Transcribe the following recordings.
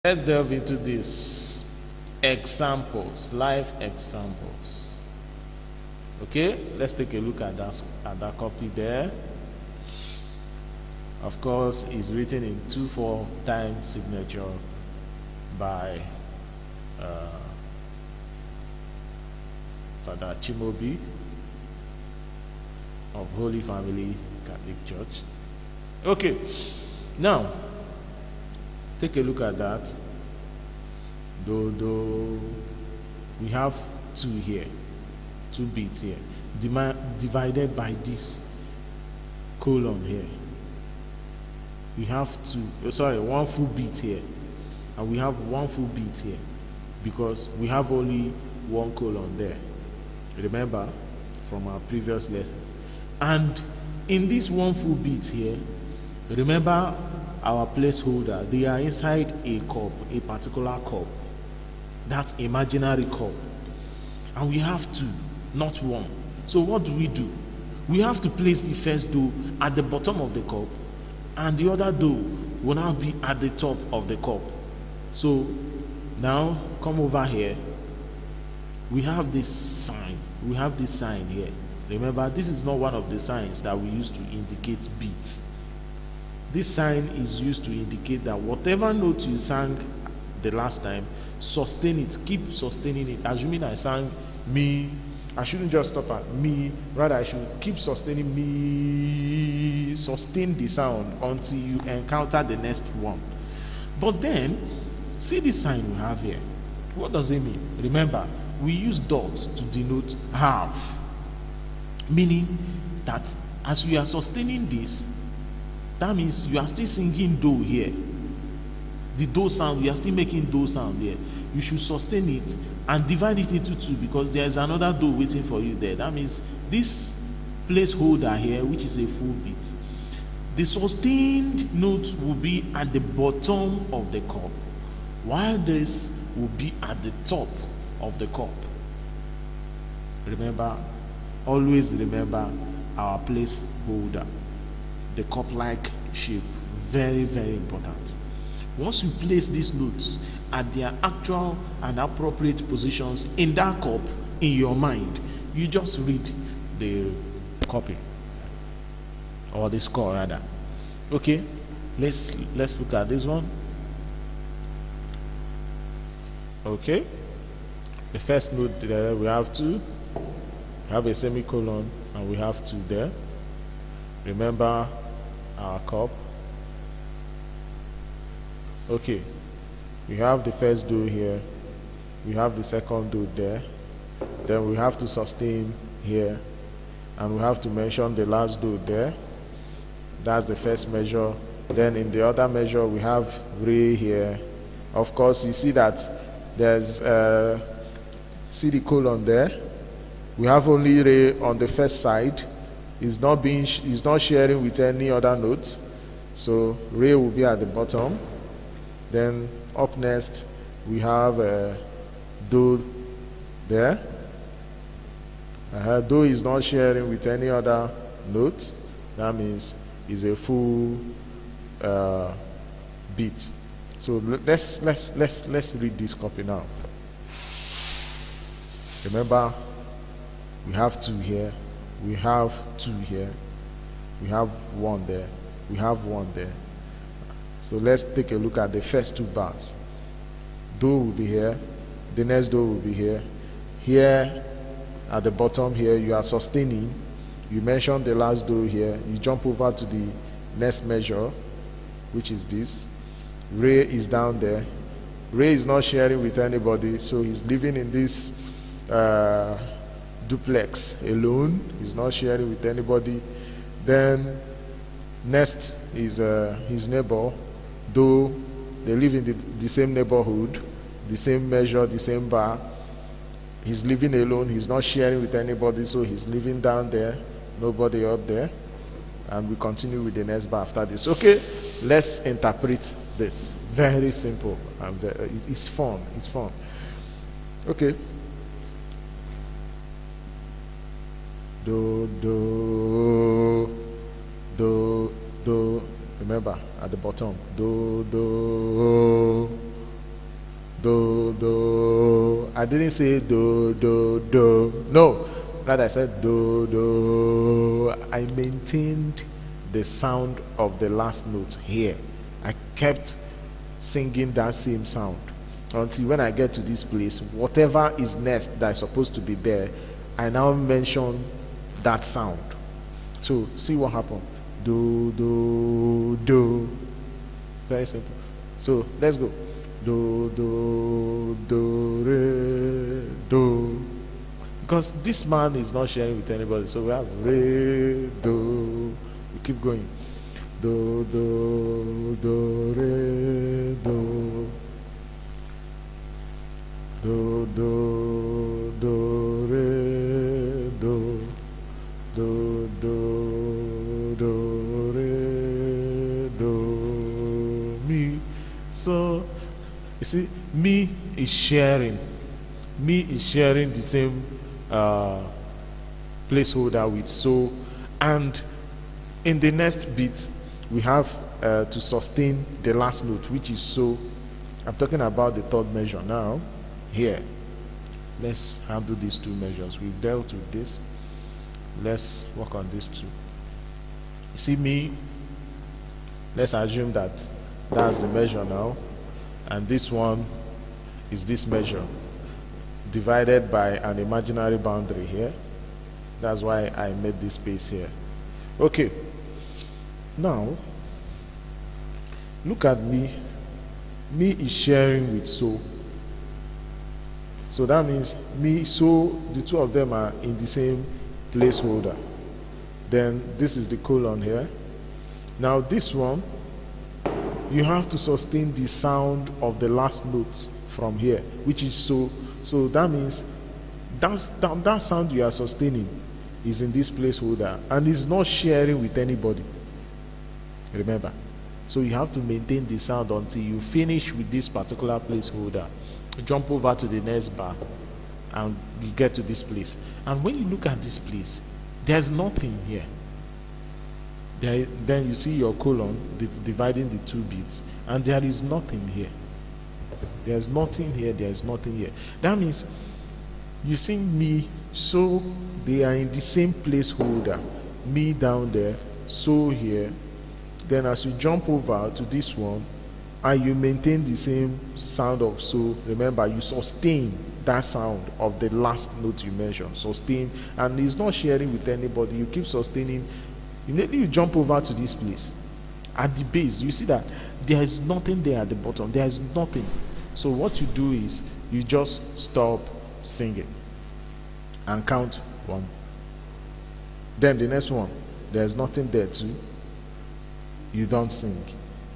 Let's delve into these examples, live examples. Okay, let's take a look at that copy there. Of course, it's written in 2/4 time signature by Father Chimobi of Holy Family Catholic Church. Okay, now take a look at that. Do. We have 2 here, 2 beats here, divided by this colon here. We have 1 full beat here, and we have 1 full beat here, because we have only 1 colon there. Remember from our previous lessons. And in this 1 full beat here, remember our placeholder, they are inside a cup, a particular cup, that imaginary cup, and we have 2, not 1. So what do? We have to place the first dough at the bottom of the cup, and the other dough will now be at the top of the cup. So now come over here. We have this sign here. Remember, this is not one of the signs that we use to indicate beats. This sign is used to indicate that whatever note you sang the last time, sustain it, keep sustaining it. Assuming I sang me, I shouldn't just stop at me, rather I should keep sustaining me, sustain the sound until you encounter the next one. But then, see this sign we have here. What does it mean? Remember, we use dots to denote half, meaning that as we are sustaining this, that means you are still singing do here. The do sound, you are still making do sound here. You should sustain it and divide it into 2, because there is another do waiting for you there. That means this placeholder here, which is a full beat, the sustained note will be at the bottom of the cup, while this will be at the top of the cup. Remember, always remember our placeholder, the cup-like shape. Very, very important. Once you place these notes at their actual and appropriate positions in that cup in your mind, you just read the copy, or the score rather. Okay, let's look at this one. Okay, the first note there, we have 2, we have a semicolon, and we have 2 there. Remember our cup. Okay, we have the first do here, we have the second do there, then we have to sustain here, and we have to mention the last do there. That's the first measure. Then in the other measure we have re here. Of course, you see that there's see the colon there. We have only re on the first side. It's not sharing with any other notes, so re will be at the bottom. Then up next we have do there. Do is not sharing with any other note. That means it's a full beat. So let's read this copy now. Remember, we have 2 here, we have 2 here, we have 1 there, we have 1 there. So let's take a look at the first 2 bars. Do will be here, the next do will be here. Here at the bottom here, you are sustaining, you mention the last do here, you jump over to the next measure, which is this. Re is down there. Re is not sharing with anybody, so he's living in this duplex alone. He's not sharing with anybody. Then next is his neighbor. Do they live in the same neighborhood, the same measure, the same bar. He's living alone, he's not sharing with anybody, so he's living down there, nobody up there. And we continue with the next bar after this. Okay, let's interpret this. Very simple, and it's fun. Okay. Do, do, do, do. Remember, at the bottom. Do, do, do. I didn't say do, do, do. No. Rather I said do, do. I maintained the sound of the last note here. I kept singing that same sound until when I get to this place, whatever is next that is supposed to be there, I now mention that sound. So see what happened. Do, do, do. Very simple. So let's go. Do, do, do, re, do. Because this man is not sharing with anybody, so we have re, do. We keep going. Do, do, do, re, do. Do, do, do, re, do. Do, do, do, re, do, mi. So, you see, mi is sharing. Mi is sharing the same placeholder with so, and in the next beat, we have to sustain the last note, which is so. I'm talking about the third measure now. Here, let's handle these two measures. We've dealt with this. Let's work on these two. You see me, let's assume that that's the measure now, and this one is this measure divided by an imaginary boundary here. That's why I made this space here. Okay, now look at me. Me is sharing with so. So that means me, so the two of them are in the same placeholder. Then this is the colon here. Now this one, you have to sustain the sound of the last note from here, which is so. So that means that sound you are sustaining is in this placeholder and is not sharing with anybody. Remember. So you have to maintain the sound until you finish with this particular placeholder. Jump over to the next bar and you get to this place. And when you look at this place, there's nothing here. Then you see your colon dividing the two beats, and there is nothing here. There's nothing here, there's nothing here. That means you sing me, so they are in the same placeholder. Me down there, so here. Then as you jump over to this one, and you maintain the same sound of so, remember you sustain that sound of the last note you mentioned. Sustain, and it's not sharing with anybody. You keep sustaining. Immediately you jump over to this place. At the base, you see that there is nothing there at the bottom. There is nothing. So what you do is you just stop singing and count 1. Then the next one, there's nothing there too. You don't sing.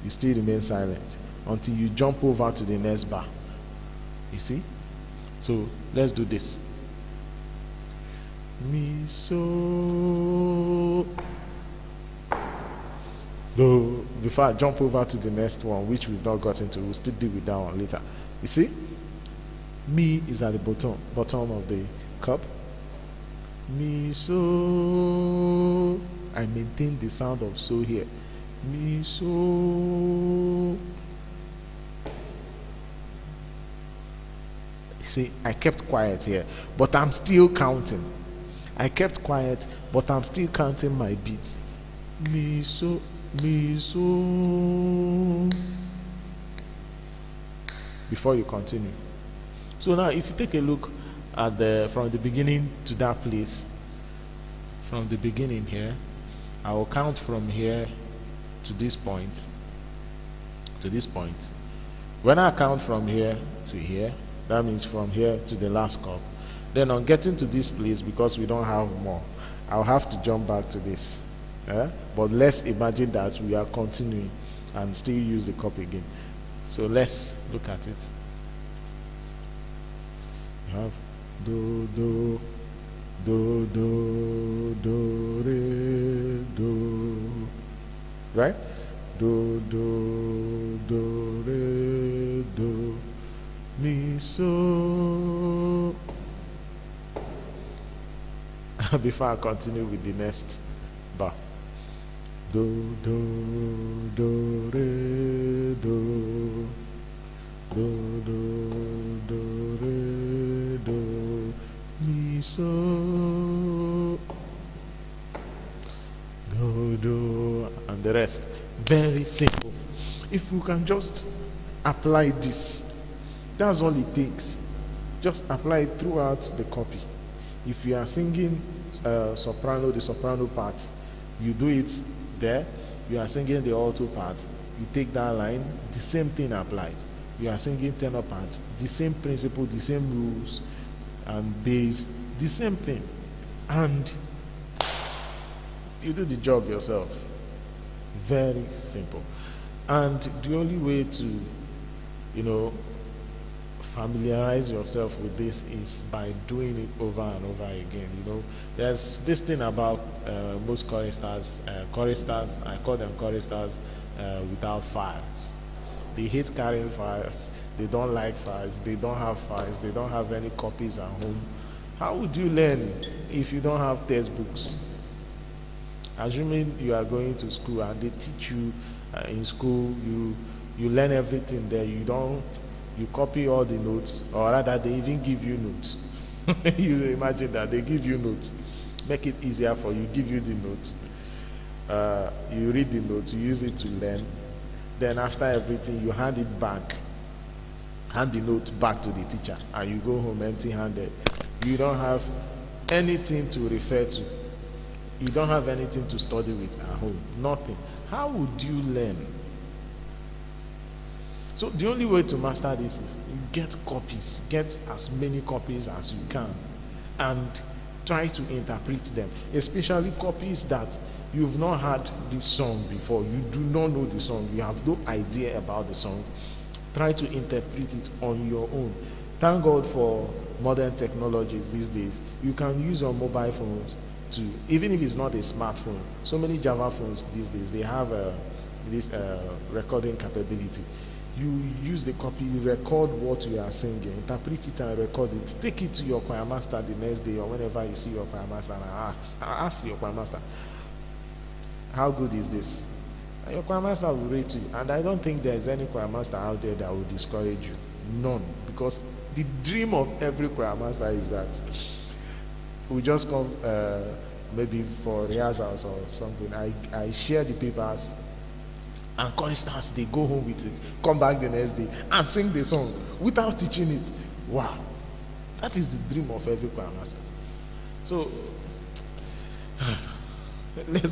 You still remain silent until you jump over to the next bar. You see? So let's do this. Mi, so, do. Before I jump over to the next one, which we've not gotten to, we'll still deal with that one later. You see? Mi is at the bottom of the cup. Mi, so. I maintain the sound of so here. Mi, so. You see, I kept quiet here, but I'm still counting. I kept quiet, but I'm still counting my beats. Mi, so, mi, so. Before you continue. So now, if you take a look at from the beginning to that place, from the beginning here, I will count from here to this point, When I count from here to here, that means from here to the last cup. Then on getting to this place, because we don't have more, I'll have to jump back to this. But let's imagine that we are continuing and still use the cup again. So let's look at it. You have do, do, do, do, do, re, do. Right? Do, do, do, re, do, mi, so. Before I continue with the next bar. Do, do, do, re, do, do, do, so, do, and the rest. Very simple. If you can just apply this, that's all it takes. Just apply it throughout the copy. If you are singing soprano, the soprano part, you do it there. You are singing the alto part, you take that line, the same thing applies. You are singing tenor part, the same principle, the same rules and bass, the same thing. And you do the job yourself. Very simple. And the only way to, familiarize yourself with this is by doing it over and over again. There's this thing about most choristers, I call them choristers without files. They hate carrying files, they don't like files, they don't have files, they don't have any copies at home. How would you learn if you don't have textbooks? Assuming you are going to school and they teach you in school, you learn everything there, you copy all the notes, or rather they even give you notes. You imagine that they give you notes, make it easier for you, give you the notes, you read the notes, you use it to learn, then after everything you hand the note back to the teacher, and you go home empty-handed. You don't have anything to refer to, you don't have anything to study with at home, nothing. How would you learn? So the only way to master this is you get copies, get as many copies as you can, and try to interpret them, especially copies that you've not heard this song before, you do not know the song, you have no idea about the song. Try to interpret it on your own. Thank God for modern technologies these days. You can use your mobile phones to, even if it's not a smartphone, so many Java phones these days, they have this recording capability. You use the copy, you record what you are singing, interpret it and record it. Take it to your choir master the next day or whenever you see your choir master and ask your choir master, how good is this? And your choir master will rate you. And I don't think there's any choir master out there that will discourage you. None. Because the dream of every choir master is that we just come maybe for rehearsals or something. I share the papers, and choristers, they go home with it, come back the next day and sing the song without teaching it. Wow, that is the dream of every choir master. So let's